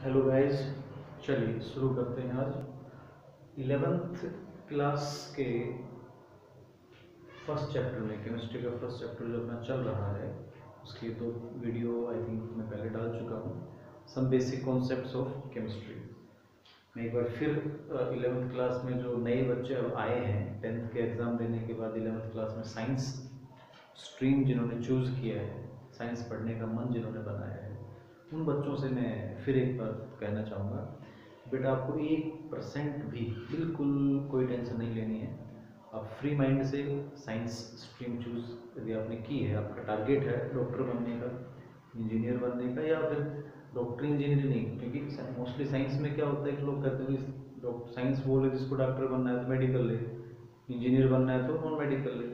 Hello guys, चलिए शुरू करते हैं। आज 11th क्लास के फर्स्ट चैप्टर में, केमिस्ट्री का फर्स्ट चैप्टर जो अपना चल रहा है, उसकी दो वीडियो आई थिंक मैं पहले डाल चुका हूँ। Some basic concepts of chemistry. मैं एक बार फिर 11th क्लास में जो नए बच्चे अब आए हैं 10th के एग्ज़ाम देने के बाद 11th क्लास में साइंस स्ट्रीम जिन्होंने चूज़ किया है, साइंस पढ़ने का मन जिन्होंने बनाया है, उन बच्चों से मैं फिर एक बार कहना चाहूँगा, बेटा आपको 1% भी बिल्कुल कोई टेंशन नहीं लेनी है। आप फ्री माइंड से साइंस स्ट्रीम चूज़ यदि आपने की है, आपका टारगेट है डॉक्टर बनने का, इंजीनियर बनने का, या फिर डॉक्टर इंजीनियर नहीं, क्योंकि मोस्टली साइंस में क्या होता है कि लोग कहते हैं साइंस वो ले जिसको डॉक्टर बनना है तो मेडिकल ले, इंजीनियर बनना है तो नॉन मेडिकल ले।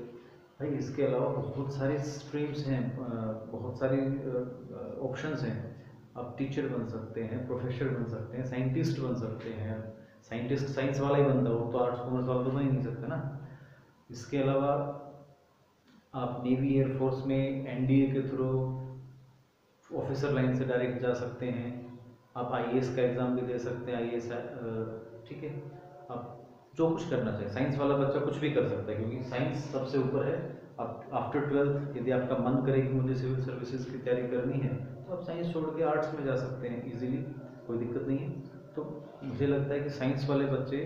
भाई इसके अलावा बहुत सारी स्ट्रीम्स हैं, बहुत सारी ऑप्शंस हैं। आप टीचर बन सकते हैं, प्रोफेसर बन सकते हैं, साइंटिस्ट बन सकते हैं। साइंटिस्ट साइंस वाला ही बनता हो तो आर्ट्स कॉमर्स वाला तो बन ही नहीं सकता ना। इसके अलावा आप नेवी एयरफोर्स में एनडीए के थ्रू ऑफिसर लाइन से डायरेक्ट जा सकते हैं। आप आईएएस का एग्ज़ाम भी दे सकते हैं, आईएएस, ठीक है। आप जो कुछ करना चाहिए, साइंस वाला बच्चा कुछ भी कर सकता है, क्योंकि साइंस सबसे ऊपर है। आप आफ्टर 12th यदि आपका मन करे कि मुझे सिविल सर्विसेज की तैयारी करनी है तो आप साइंस छोड़ के आर्ट्स में जा सकते हैं इजीली, कोई दिक्कत नहीं है। तो मुझे लगता है कि साइंस वाले बच्चे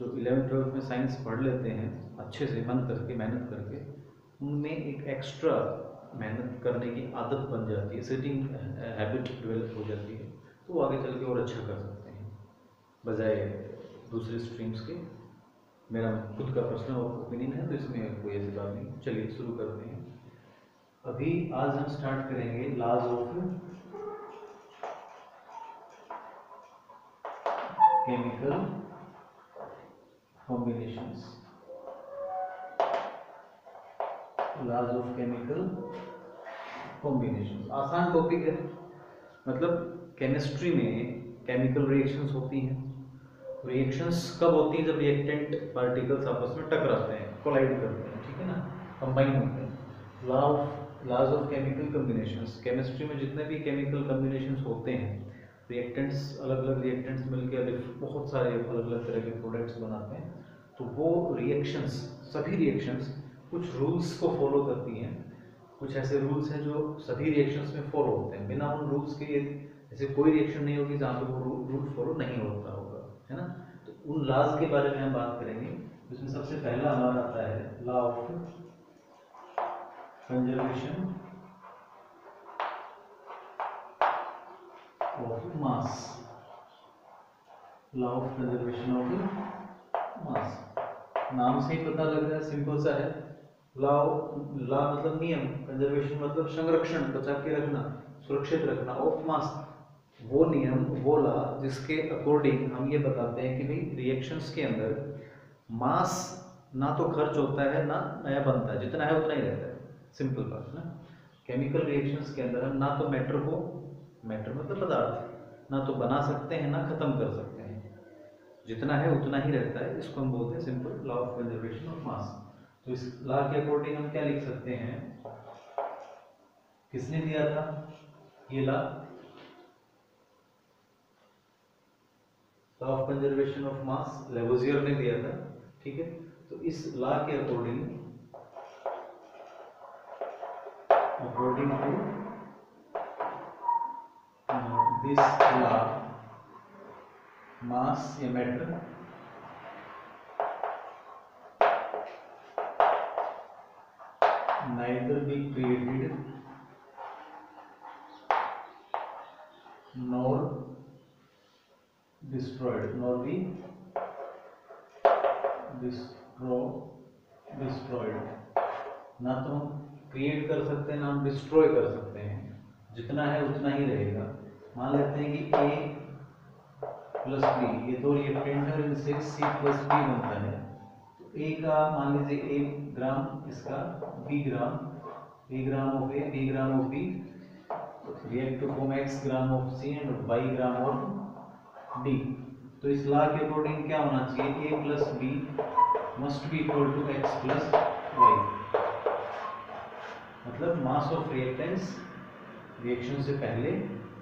जो 11th-12th में साइंस पढ़ लेते हैं अच्छे से मन करके, मेहनत करके, उनमें एक एक्स्ट्रा मेहनत करने की आदत बन जाती है, सिटिंग हैबिट डेवलप हो जाती है, तो वो आगे चल के और अच्छा कर सकते हैं बजाय दूसरे स्ट्रीम्स के। मेरा खुद का पर्सनल ओपिनियन है, तो इसमें कोई ऐसी बात नहीं। चलिए शुरू करते हैं। अभी आज हम स्टार्ट करेंगे laws of chemical combinations. Laws of chemical combinations आसान टॉपिक है। मतलब केमिस्ट्री में केमिकल रिएक्शंस होती हैं। रिएक्शंस कब होती हैं? जब रिएक्टेंट पार्टिकल्स आपस में टकराते हैं, कोलाइड करते हैं, ठीक है ना, कंबाइन होते हैं। Laws of chemical combinations, chemistry में जितने भी केमिकल कॉम्बिनेशंस होते हैं, रिएक्टेंट्स, अलग अलग रिएक्टेंट्स मिलकर बहुत सारे अलग अलग तरह के प्रोडक्ट्स बनाते हैं, तो वो रिएक्शंस, सभी रिएक्शंस कुछ रूल्स को फॉलो करती हैं। कुछ ऐसे रूल्स हैं जो सभी रिएक्शंस में फॉलो होते हैं। बिना उन रूल्स के ऐसे कोई रिएक्शन नहीं होगी जहाँ पे वो रूल फॉलो नहीं होता होगा, है ना। तो उन लॉज के बारे में हम बात करेंगे। इसमें सबसे पहला हमारा आता है law of conservation of mass. Law of conservation of mass, नाम से ही पता लग रहा है, सिंपल सा है। लॉ मतलब नियम, कंजर्वेशन मतलब संरक्षण, बचा के रखना, सुरक्षित रखना, ऑफ मास वो नियम, वो लॉ जिसके अकॉर्डिंग हम ये बताते हैं कि भाई रिएक्शंस के अंदर मास ना तो खर्च होता है ना नया बनता है, जितना है उतना ही रहता है। सिंपल बात ना। केमिकल रिएक्शंस के अंदर हम ना तो मैटर को, मैटर मतलब पदार्थ, ना तो बना सकते हैं ना खत्म कर सकते हैं, जितना है उतना ही रहता है। इसको हम बोलते हैं simple law of conservation of mass. तो इस लॉ के अकॉर्डिंग हम क्या लिख सकते हैं? किसने दिया था ये law? Law of conservation of mass Lavoisier ने दिया था, ठीक है। तो इस लॉ के अकॉर्डिंग टू दिस लॉ, मास या matter neither be created nor destroyed, nor be destroyed। ना तो हम क्रिएट कर सकते हैं ना हम डिस्ट्रॉय कर सकते हैं, जितना है उतना ही रहेगा। मान लेते हैं कि A प्लस B, ये दो रिएक्टेंट है, इनसे C प्लस B बनता है। तो A का मान लीजिए A ग्राम, इसका B gram, A gram of A, B gram of B, react to form X gram of C and Y gram of D। तो इस लॉ के अकॉर्डिंग क्या होना चाहिए? A plus B must be equal to X plus Y। मतलब mass of reactants reaction से पहले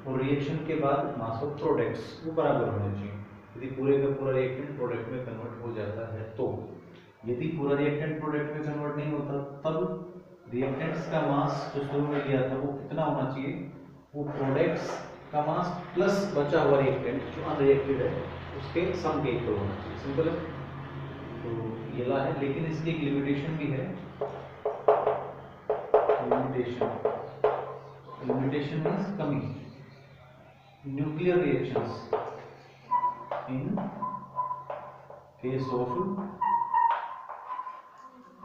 और रिएक्शन के बाद मास ऑफ प्रोडक्ट्स वो बराबर होने चाहिए। यदि पूरे का पूरा रिएक्टेंट प्रोडक्ट में कन्वर्ट हो जाता है तो, यदि पूरा रिएक्टेंट प्रोडक्ट में कन्वर्ट नहीं होता तब रिएक्टेंट्स का मास जो शुरू में लिया था वो कितना होना चाहिए, वो प्रोडक्ट्स का मास प्लस बचा हुआ रिएक्टेंट जो अनरिएक्टेड है उसके सम के इक्वल होना चाहिए। सिंपल है। तो ये ला है, लेकिन इसकी एक लिमिटेशन भी है। लिमिटेशन मीन्स कमी। Nuclear reactions in case of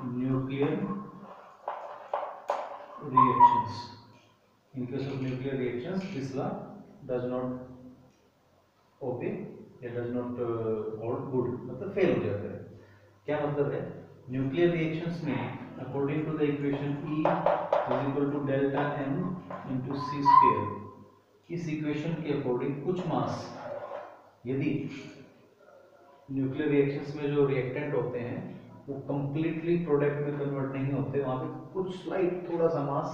nuclear reactions, in case of nuclear reactions this law does not obey या does not hold good, मतलब फेल हो जाता है। क्या मतलब है, न्यूक्लियर रिएक्शंस में according to the equation E is equal to delta M into C square, इस इक्वेशन के अकॉर्डिंग कुछ मास, यदि न्यूक्लियर रिएक्शंस में जो रिएक्टेंट होते हैं वो कंप्लीटली प्रोडक्ट में कन्वर्ट नहीं होते, वहाँ पे कुछ स्लाइट थोड़ा सा मास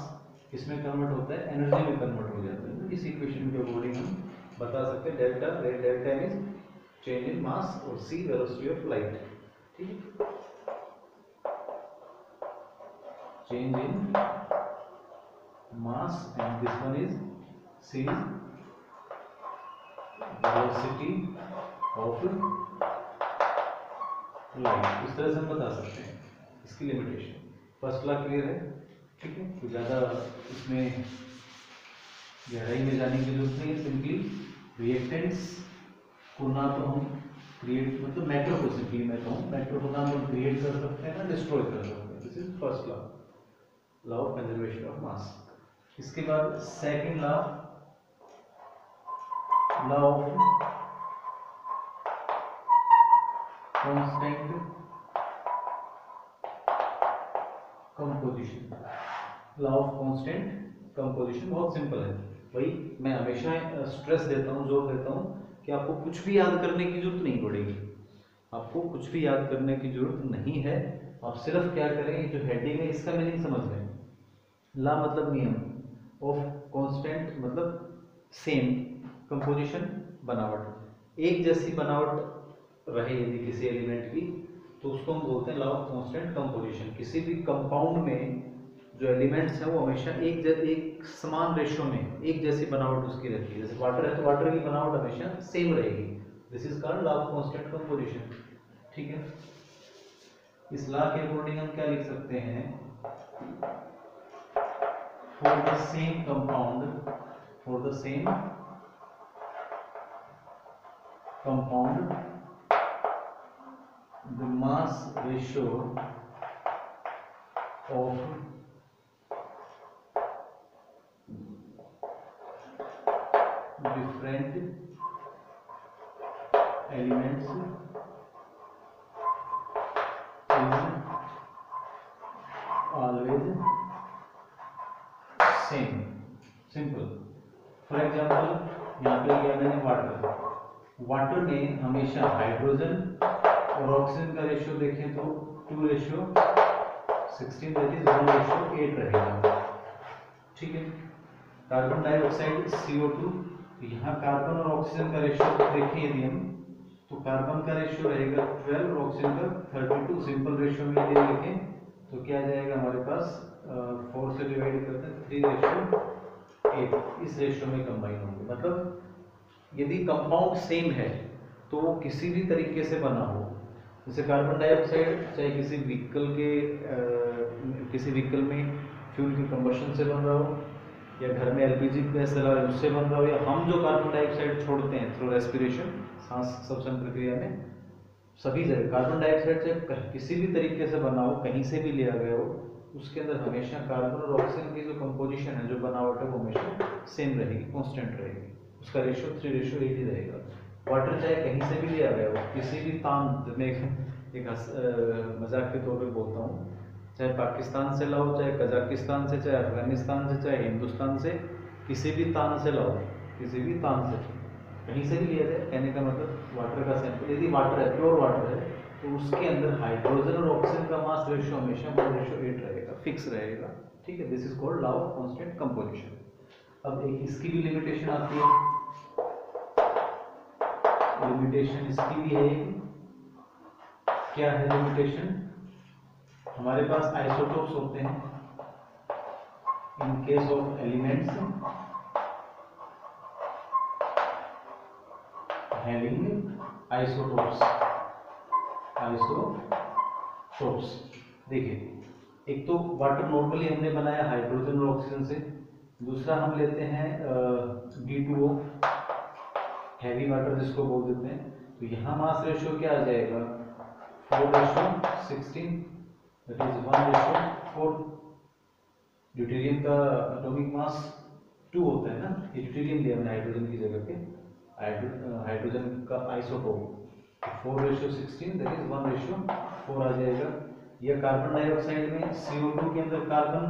इसमें कन्वर्ट होता है, एनर्जी में कन्वर्ट हो जाता है। इस इक्वेशन के अकॉर्डिंग हम बता सकते हैं delta, delta means change in mass और सी वेलोसिटी ऑफ लाइट। ठीक है, change in mass and this one is c velocity of light. इस तरह से हम बता सकते हैं इसकी लिमिटेशन। फर्स्ट लॉ क्लियर है। ठीक है, तो ज़्यादा इसमें गहराई में जाने की जरूरत नहीं है। सिंपली रिएक्टेंट्स को ना तो हम क्रिएट, मतलब मैटर को सिंपली मैं कहूँ, मैटर को ना हम क्रिएट कर सकते हैं ना डिस्ट्रॉय कर सकते हैं। This is first law, law of conservation of mass. इसके बाद second law, law of constant composition. Law of constant composition बहुत सिंपल है। वही मैं हमेशा स्ट्रेस देता हूँ, जोर देता हूँ कि आपको कुछ भी याद करने की जरूरत नहीं पड़ेगी, आपको कुछ भी याद करने की जरूरत नहीं है। आप सिर्फ क्या करें, जो हेडिंग है इसका मीनिंग समझ लें। ला मतलब नियम, ऑफ कांस्टेंट मतलब सेम, कंपोजिशन बनावट, एक जैसी बनावट रहे यदि किसी एलिमेंट की तो उसको हम बोलते हैं लॉ ऑफ कांस्टेंट कंपोजिशन। किसी भी कंपाउंड में जो एलिमेंट्स हैं वो हमेशा एक समान रेशियो में एक जैसी बनावट उसकी रहती है। जैसे वाटर है तो वाटर की बनावट हमेशा सेम रहेगी। This is called law of constant composition. ठीक है, इस लॉ के अकॉर्डिंग हम क्या लिख सकते हैं, for the same compound, for the same compound the mass ratio of different elements is always same. Simple. For example, यहाँ पे लिया मैंने वाटर, वाटर में हमेशा हाइड्रोजन और ऑक्सीजन का रेशियो देखें तो 2:16, दैट इज 1:8 रहेगा। ठीक है, कार्बन डाइऑक्साइड CO2, यहाँ कार्बन और ऑक्सीजन का रेशियो देखें यदि हम, तो कार्बन का रेशियो रहेगा 12 और ऑक्सीजन का 32। सिंपल रेशियो में यदि लिखें तो क्या जाएगा हमारे पास, 4 से डिवाइड करते हैं 3:8, इस रेशियो में कंबाइन होंगे। मतलब यदि कंपाउंड सेम है तो वो किसी भी तरीके से बना हो, जैसे कार्बन डाइऑक्साइड चाहे किसी व्हीकल में फ्यूल की कंबशन से बन रहा हो, या घर में LPG गैस चला रहे उससे बन रहा हो, या हम जो कार्बन डाइऑक्साइड छोड़ते हैं थ्रू रेस्पिरेशन, सांस श्वसन प्रक्रिया में, सभी जगह कार्बन डाइऑक्साइड से किसी भी तरीके से बना हो, कहीं से भी लिया गया हो, उसके अंदर हमेशा कार्बन और ऑक्सीजन की जो कंपोजिशन है, जो बनावट है, वो हमेशा सेम रहेगी, कांस्टेंट रहेगी। उसका रेशियो 3:8 ही रहेगा। वाटर चाहे कहीं से भी लिया गया हो, किसी भी तान में, एक मजाक के तौर पे बोलता हूँ, चाहे पाकिस्तान से लाओ, चाहे कजाकिस्तान से, चाहे अफगानिस्तान से, चाहे हिंदुस्तान से, किसी भी तान से लाओ, किसी भी तान से कहीं से भी लिया जाए, कहने का मतलब वाटर का सैंपल यदि वाटर है, प्योर वाटर है, तो उसके अंदर हाइड्रोजन और ऑक्सीजन का मास रेशियो हमेशा 1:8 रहेगा, फिक्स रहेगा। ठीक है, this is called law of constant composition. अब एक इसकी भी लिमिटेशन आती है, लिमिटेशन इसकी भी है। क्या है लिमिटेशन? हमारे पास आइसोटोप्स होते हैं in case of elements having isotopes. देखिए, एक तो वाटर नॉर्मली हमने बनाया हाइड्रोजन और ऑक्सीजन से, दूसरा हम लेते हैं D2O हैवी वाटर जिसको बोल देते हैं। तो यहाँ मास रेशियो क्या आ जाएगा? 4:16, दैट इज 1:4। ड्यूटेरियम का एटॉमिक मास 2 होता है ना, ये ड्यूटेरियम लिया हमने हाइड्रोजन की जगह पे, हाइड्रोजन का आइसोटोप 4:16 दैट इज 1:4 आ जाएगा। या कार्बन डाइऑक्साइड में CO2 के अंदर कार्बन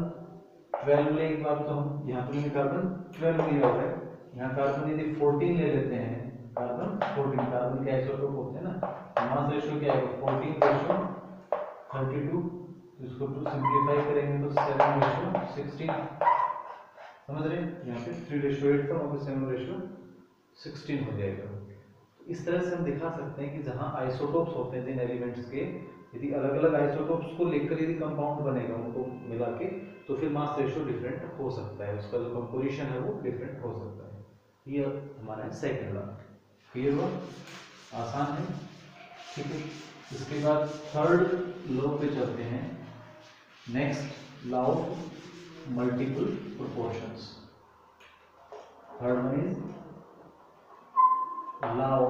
12 ले, एक बार तो हम यहाँ पर मैंने कार्बन 12 लिया हुआ है, यहाँ कार्बन यदि 14 ले लेते हैं, कार्बन 14, कार्बन के आइसोटोप होते हैं ना, मास रेशियो क्या आएगा? 14:32। इसको टू सिंप्लीफाई करेंगे तो 7:16, समझ रहे हैं? यहाँ पे 3:8 था, वहाँ पे 7:16 हो जाएगा। इस तरह से हम दिखा सकते हैं कि जहाँ आइसोटोप्स होते हैं जिन एलिमेंट्स के, यदि अलग अलग आइसोटोप्स को लेकर यदि कंपाउंड बनेगा उनको मिला के, तो फिर मास रेशियो डिफरेंट हो सकता है, उसका जो कंपोजिशन है वो डिफरेंट हो सकता है। ये हमारा सेकंड लॉ, क्लियर हुआ? आसान है, ठीक है। इसके बाद थर्ड लॉ पे चलते हैं। Next, law of multiple proportions. Third one is law of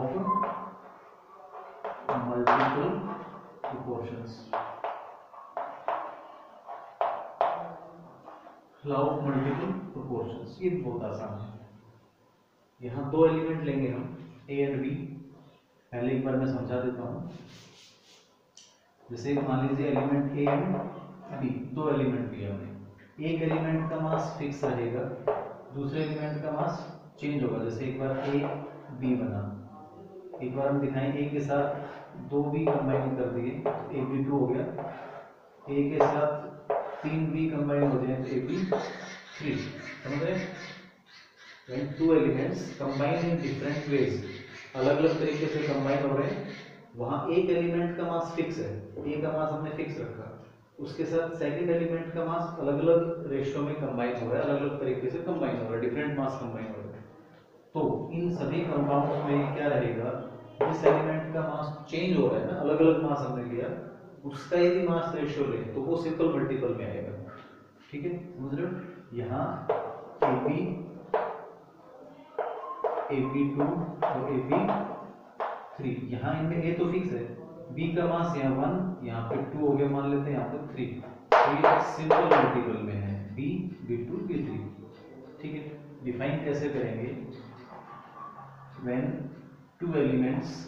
multiple proportions। law of multiple proportions ये बहुत आसान है। यहाँ दो एलिमेंट लेंगे हम, A एंड B। पहले एक बार मैं समझा देता हूँ। जैसे मान लीजिए एलिमेंट A एंड B, दो एलिमेंट लिया हमने। एक एलिमेंट का मास फिक्स रहेगा, दूसरे एलिमेंट का मास चेंज होगा। जैसे एक बार A B बना, एक बार हम दिखाएं A के साथ 2B कंबाइन कर दिए तो AB2 हो गया, A के साथ 3B कंबाइन हो जाए तो AB3, समझ रहे? When two elements combine in different ways, अलग अलग तरीके से कंबाइन हो रहे हैं, वहाँ एक एलिमेंट का मास फिक्स है, A का मास हमने फिक्स रखा, उसके साथ सेकंड एलिमेंट का मास अलग अलग रेशियो में कंबाइन हो रहा है, अलग अलग तरीके से कंबाइन हो रहा है, डिफरेंट मास कंबाइन हो रहा है। तो इन सभी कंपाउंड्स में क्या रहेगा? जिस एलिमेंट का मास चेंज हो रहा है ना, अलग अलग मास हमने लिया, उसका यदि मास रेशियो ले तो वो सिंपल मल्टीपल में आएगा, ठीक है, समझ रहे हो? यहाँ AB2 और AB3, यहाँ इनमें A तो फिक्स है, B का मास यहाँ 1, यहाँ पे 2 हो गया मान लेते हैं, यहाँ पे 3, तो ये सिंपल मल्टीपल में है, B, B2, B3, ठीक है। डिफाइन कैसे करेंगे? when two elements,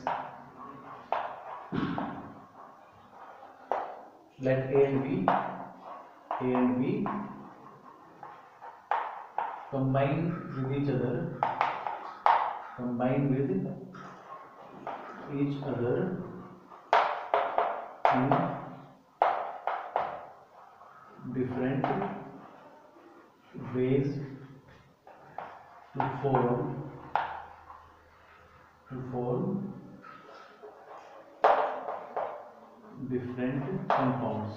let A and B combine with each other in different ways to form different compounds,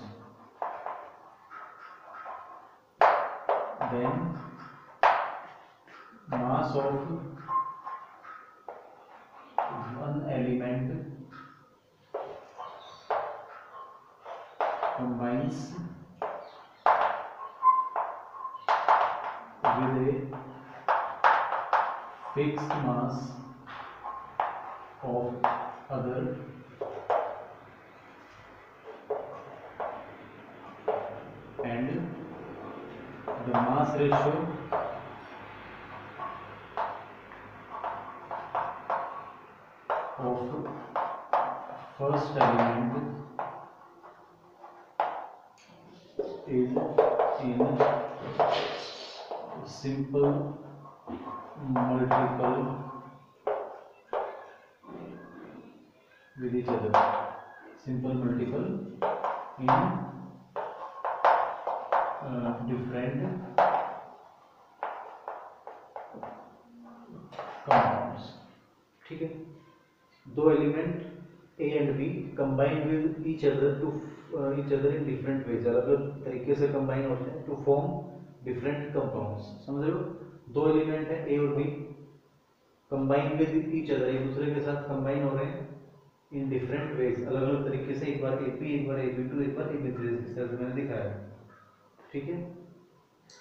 then mass of one element combines with a fixed mass of other and the mass ratio of first element is in simple multiple with each other, simple multiple in different compounds, ठीक है। दो element A and B combine with each other in different ways, अलग अलग तरीके से combine होते हैं to form different compounds. समझ रहे हो? दो एलिमेंट है ए और B, combine with each other, एक दूसरे के साथ कंबाइन हो रहे हैं इन डिफरेंट वेज, अलग अलग तरीके से, एक बार ए पी, एक बार ए बी टू, एक बार ए बी थ्री, इस तरह से मैंने दिखाया, ठीक है।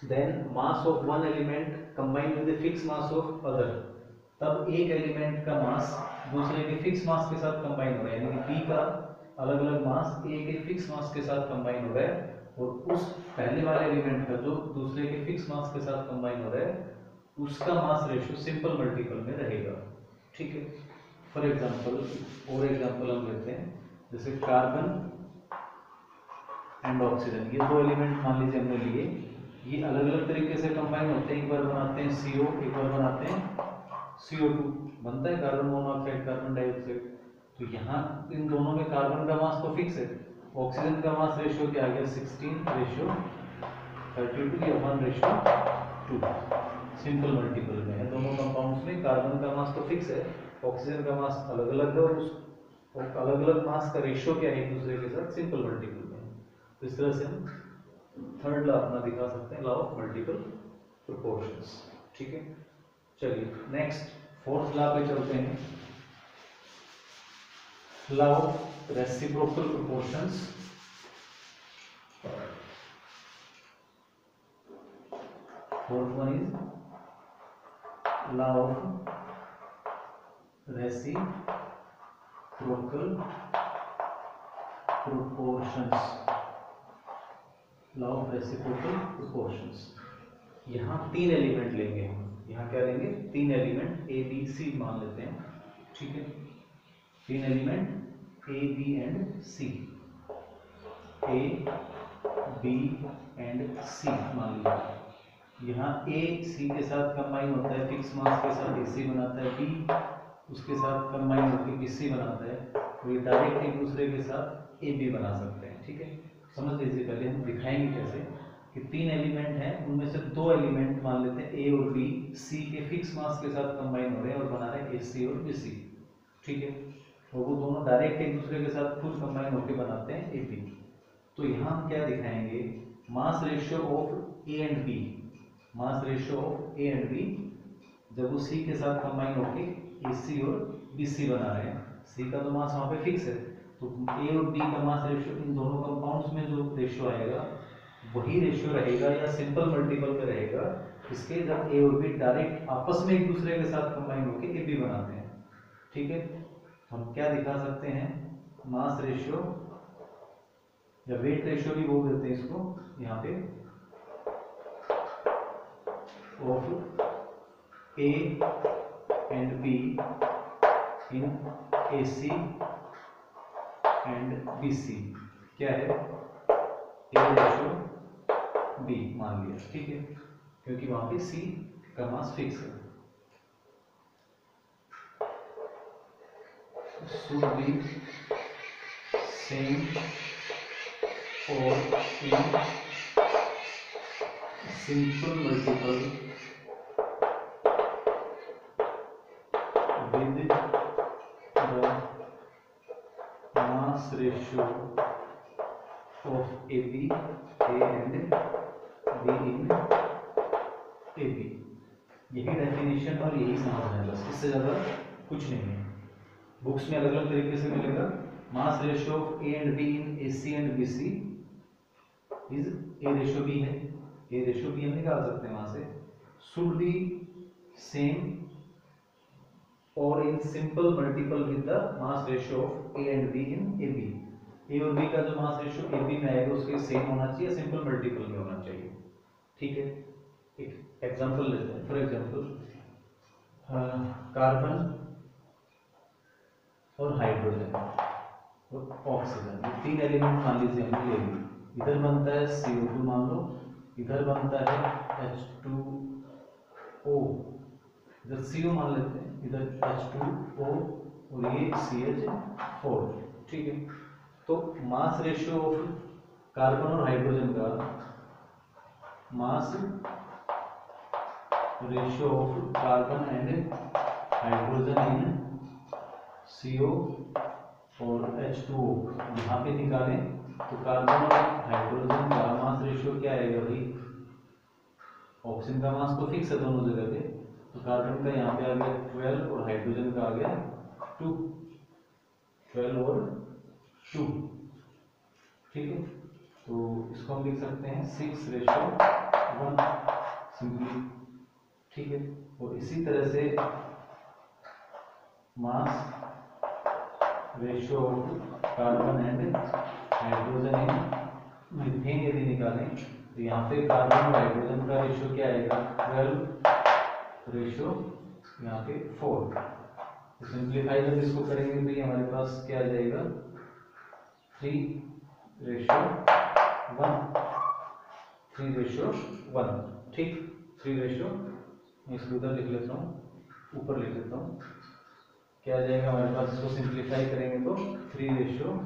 Then mass of one element combine with the fix mass of other, तब एक एलिमेंट का मास दूसरे के फिक्स मास के साथ कंबाइन हो रहा है, यानी कि पी का अलग अलग मास ए के फिक्स मास के साथ कंबाइन हो रहा है, और उस पहले वाले एलिमेंट का जो दूसरे के फिक्स मास के साथ कंबाइन हो रहा है उसका मास रेशियो सिंपल मल्टीपल में रहेगा, ठीक है। फॉर एग्जांपल, और एग्जांपल हम लेते हैं, जैसे कार्बन एंड ऑक्सीजन, ये दो एलिमेंट मान लीजिए हमने लिए, ये अलग अलग तरीके से कंबाइन होते हैं, एक बार बनाते हैं CO, एक बार बनाते हैं CO2, बनता है कार्बन मोनोऑक्साइड, कार्बन डाइऑक्साइड। तो यहाँ इन दोनों में कार्बन का मास तो फिक्स है, ऑक्सीजन का मास रेशियो क्या आ गया 16:32 या 1:2, सिंपल मल्टीपल में है। दोनों कंपाउंड्स में कार्बन का मास तो फिक्स है, ऑक्सीजन का मास अलग अलग है, और उस अलग अलग मास का रेशियो क्या है एक दूसरे के साथ, सिंपल मल्टीपल में। तो इस तरह से हम थर्ड लॉ अपना दिखा सकते हैं, लॉ ऑफ मल्टीपल प्रोपोर्शंस, ठीक है। चलिए नेक्स्ट फोर्थ लॉ पे चलते हैं, law of reciprocal proportions. Fourth one is law of reciprocal proportions, law of reciprocal proportions. यहाँ तीन एलिमेंट लेंगे हम, यहाँ क्या लेंगे, तीन एलिमेंट ए बी सी मान लेते हैं, ठीक है। तीन element A B and C, A B and C मान लिया। यहाँ ए सी के साथ कंबाइन होता है, फिक्स मास के साथ ए सी बनाता है, बी उसके साथ कंबाइन होकर बी सी बनाता है, तो ये डायरेक्ट एक दूसरे के साथ ए बी बना सकते हैं, ठीक है। समझ लीजिए, पहले हम दिखाएंगे कैसे कि तीन एलिमेंट हैं, उनमें से दो एलिमेंट मान लेते हैं ए और बी, सी के फिक्स मास के साथ कंबाइन हो रहे हैं और बना रहे हैं ए सी और बी सी, ठीक है। और वो दोनों डायरेक्ट एक दूसरे के साथ खुद कंबाइन होकर बनाते हैं ए बी। तो यहाँ हम क्या दिखाएंगे, mass ratio of A and B, mass ratio of A and B, जब वो सी के साथ कंबाइन होकर ए सी और बी सी बना रहे हैं, सी का तो मास वहाँ पे फिक्स है, तो ए और बी का मास रेशियो इन दोनों कंपाउंड्स में जो रेशियो आएगा वही रेशियो रहेगा या सिंपल मल्टीपल में रहेगा इसके, जब ए और बी डायरेक्ट आपस में एक दूसरे के साथ कंबाइन होकर ए बी बनाते हैं, ठीक है। हम क्या दिखा सकते हैं, मास रेशियो या वेट रेशियो भी बोल देते हैं इसको यहाँ पे, of A and B in AC and BC क्या है, A रेशियो B मान लिया, ठीक है, क्योंकि वहां पे C का मास फिक्स है। should be same or in simple multiple with the mass ratio of AB, A and B in AB। यही डेफिनेशन और यही समझना है बस, इससे ज़्यादा कुछ नहीं है। बुक्स में अलग अलग तरीके से मिलेगा, mass ratio of A and B in AC and BC is A ratio B है, ए रेशियो बी हम निकाल सकते हैं वहां से, शुड बी सेम और in simple multiple with the mass ratio of A and B in AB। ए और B का जो मास रेशियो AB में आएगा उसके सेम होना चाहिए, सिंपल मल्टीपल में होना चाहिए, ठीक है। एक एग्जांपल लेते हैं, फॉर एग्जांपल कार्बन और हाइड्रोजन और ऑक्सीजन, ये तीन एलिमेंट मान लीजिए हमने ले लिए, इधर बनता है CO2 मान लो, इधर बनता है H2O, इधर CO मान लेते हैं, इधर H2O और ये CH4, ठीक है। तो मास रेशियो ऑफ कार्बन और हाइड्रोजन का मास ratio of carbon and hydrogen in CO और H2O यहाँ पे निकालें तो कार्बन और हाइड्रोजन का मास रेशियो क्या आएगा भाई? ऑक्सीजन का मास तो फिक्स है दोनों जगह पे, तो कार्बन का यहाँ पे आ गया 12 और हाइड्रोजन का आ गया 2, 12 और 2, ठीक है। तो इसको हम लिख सकते हैं 6:1 सिंपली, ठीक है। और इसी तरह से मास ratio of carbon and hydrogen in methane यदि निकालें तो यहाँ पे कार्बन और हाइड्रोजन का रेशियो क्या आएगा? 12 रेशियो यहाँ पे 4। तो सिंप्लीफाई जब इसको करेंगे तो ये हमारे पास क्या आ जाएगा? 3:1, ठीक। 3 रेशियो, मैं इसको उधर लिख लेता हूँ, ऊपर लिख लेता हूँ, क्या आ जाएगा हमारे पास? इसको सिंप्लीफाई करेंगे तो 3:1,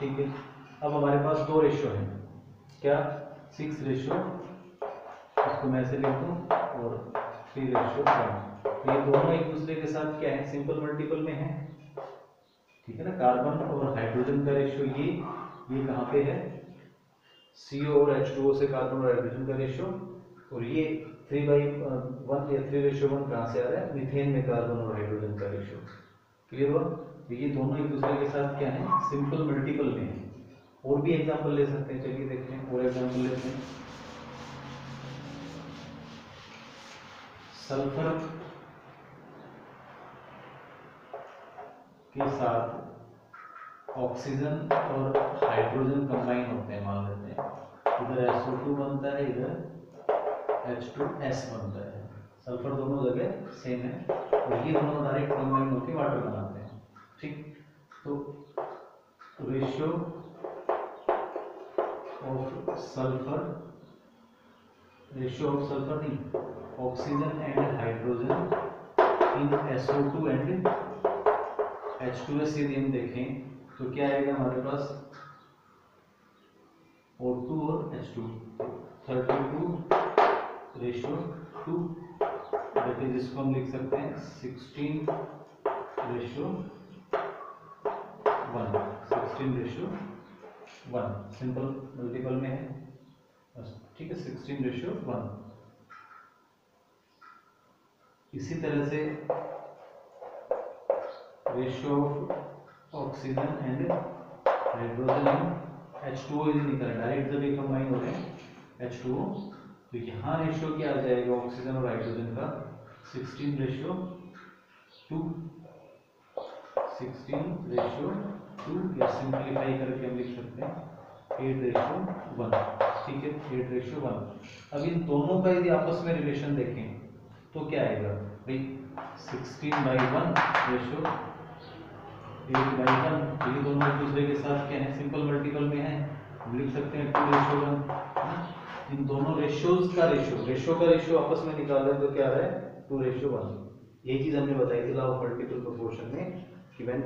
ठीक है। अब हमारे पास दो रेशियो हैं, क्या? 6 रेशियो, इसको मैं ऐसे लिख दूँ, और 3:1। तो ये दोनों एक दूसरे के साथ क्या है? सिंपल मल्टीपल में है, ठीक है ना। कार्बन और हाइड्रोजन का रेशियो ये कहाँ पे है? CO और H2O से कार्बन और हाइड्रोजन का रेशियो, और ये 3:1 या 3:1 कहाँ से आ रहा है? मीथेन में कार्बन और हाइड्रोजन का रेशियो, क्लियर हुआ? तो ये दोनों एक दूसरे के साथ क्या है? सिंपल मल्टीपल में है। और भी एग्जांपल ले सकते हैं, चलिए देखते हैं और एग्जांपल लेते हैं। सल्फर के साथ ऑक्सीजन और हाइड्रोजन कंबाइन होते हैं, मान लेते हैं इधर SO2 बनता है, इधर H2S बनता है। सल्फर दोनों जगह सेम है, और ये दोनों डायरेक्ट कंबाइन होकर वाटर बनाते हैं, ठीक। तो रेशियो ऑफ सल्फर नहीं, oxygen and hydrogen in SO2 and H2S यदि हम देखें तो क्या आएगा हमारे पास? O2 और H2, 32:2, दैट इज, इसको हम लिख सकते हैं 16:1, 16:1, सिंपल मल्टीपल में है, ठीक है। 16:1। इसी तरह से ratio of oxygen and hydrogen in H2O यदि निकले, डायरेक्ट जब ये कंबाइन हो रहे हैं H2O, तो यहाँ रेशियो क्या आ जाएगा ऑक्सीजन और हाइड्रोजन का? 16:2, 16:2, या सिंप्लीफाई करके हम लिख सकते हैं 8:1, ठीक है, 8:1। अब इन दोनों का यदि आपस में रिलेशन देखें तो क्या आएगा भाई? 16:1 रेशियो 8:1, ये दोनों एक दूसरे के साथ क्या है? सिंपल मल्टीपल में है, हम लिख सकते हैं 2:1। इन दोनों रेशियोज का रेशियो आपस में निकाल रहे हैं तो क्या आ रहा है? 2:1। ये चीज हमने बताई थी लॉ ऑफ मल्टीपल प्रोपोर्शन में कि when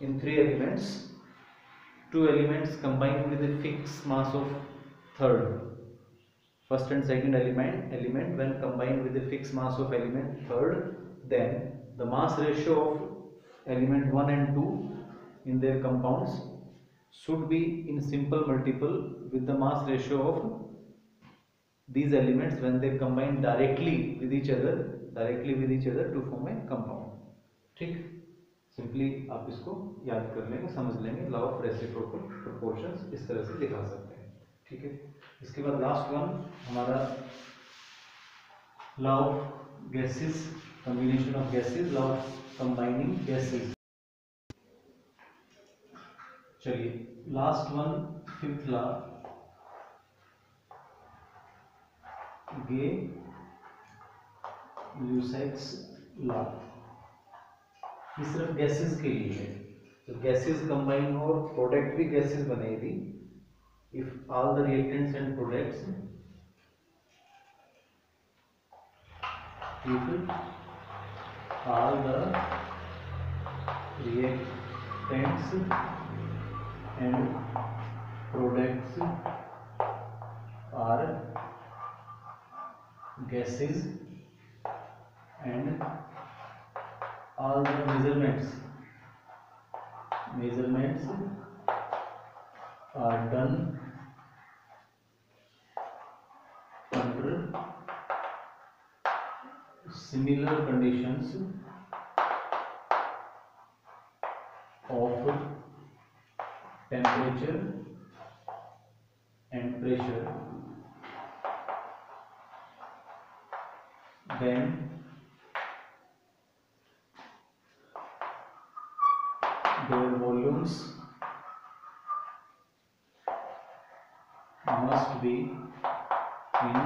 in 3 elements, 2 elements combine with a fixed mass of third, first and second element when combined with a fixed mass of element third, then the mass ratio of element 1 and 2 in their compounds should be in simple multiple with the mass ratio of these elements when they combine directly with each other to form a compound, ठीक। Simply आप इसको याद कर लेंगे, समझ लेंगे, law of reciprocal proportions इस तरह से दिखा सकते हैं, ठीक है। इसके बाद लास्ट वन हमारा law of gases, combination of gases, law of combining gases. चलिए last one, fifth law, Gay-Lussac's law. ये सिर्फ गैसेस के लिए है, तो गैसेस कंबाइन हो और प्रोडक्ट भी गैसेस बने यदि, if all the reactants and products, if all the reactants and products are gases and all the measurements are done under similar conditions of temperature and pressure, then their volumes must be in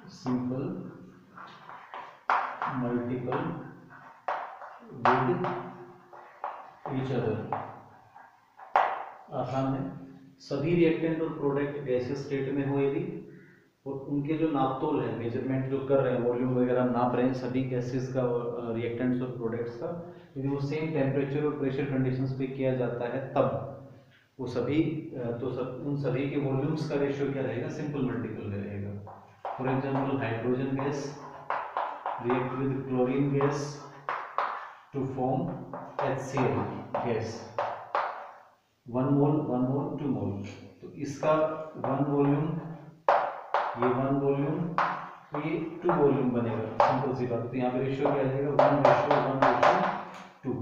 simple multiple with each other। आसान है। सभी reactant और product gaseous state में हो यदि, और उनके जो नापतोल है, मेजरमेंट जो कर रहे हैं, वॉल्यूम वगैरह नाप रहे हैं सभी गैसेस का, रिएक्टेंट्स और प्रोडक्ट्स का, यदि वो सेम टेम्परेचर और प्रेशर कंडीशंस पे किया जाता है तब वो सभी उन सभी के वॉल्यूम्स का रेशियो क्या रहेगा, सिंपल मल्टीपल में रहेगा। For example hydrogen gas react with chlorine gas to form HCl gas, 1 mole 2 mole, तो इसका 1 वॉल्यूम, ये 1 वॉल्यूम, ये 2 वॉल्यूम बनेगा, सिंपल सी बात। तो यहाँ पे रेशियो क्या रहेगा, 1:2।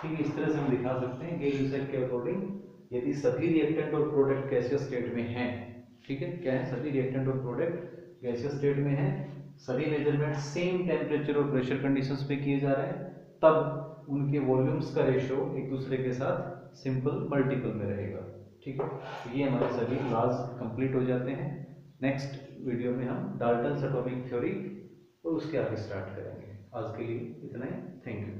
ठीक है, इस तरह से हम दिखा सकते हैं गेल यूसेक के अकॉर्डिंग, यदि सभी रिएक्टेंट और प्रोडक्ट गैसियस स्टेट में हैं, ठीक है, क्या है, सभी रिएक्टेंट और प्रोडक्ट गैसियस स्टेट में हैं, सभी मेजरमेंट सेम टेम्परेचर और प्रेशर कंडीशंस पे किए जा रहे हैं, तब उनके वॉल्यूम्स का रेशियो एक दूसरे के साथ सिंपल मल्टीपल में रहेगा। ठीक है, तो ये हमारे सभी लॉज कंप्लीट हो जाते हैं। नेक्स्ट वीडियो में हम डाल्टन्स एटॉमिक थ्योरी और उसके आगे स्टार्ट करेंगे। आज के लिए इतना ही, थैंक यू।